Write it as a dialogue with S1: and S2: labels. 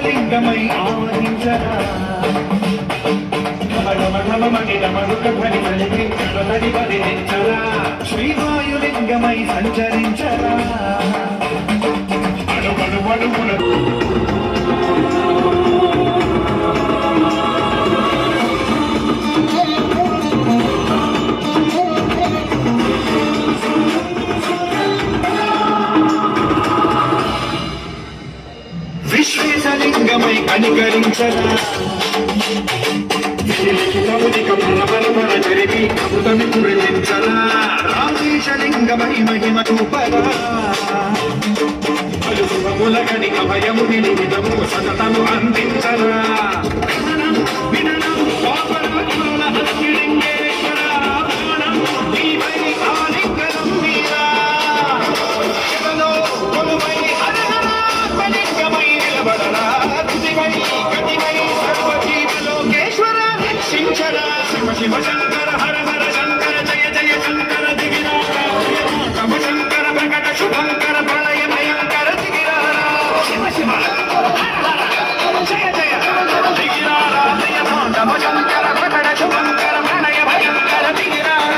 S1: లింగమై ఆవహించరా శ్రీవాయులింగమై సంచరించరా అడుగడుగడుగులకు విశ్వేశలింగమై కనికరించరా జరిపి అమృతమి కురిపించరా రామేశలింగమై మహిమ చూపరా శుభముల గణిక భయము నిలిమితము సతతము అందించరా శివ శంకర హర హర శంకర జయ జయ శంకర దిగిరార శివ శంకర ప్రకట శుభంకర ప్రళయ భయంకర దిగిరార శివ శివ జయ జయ దిగిరార జయ తాండవ శంకర ప్రకట శుభంకర ప్రళయ భయంకర దిగిరార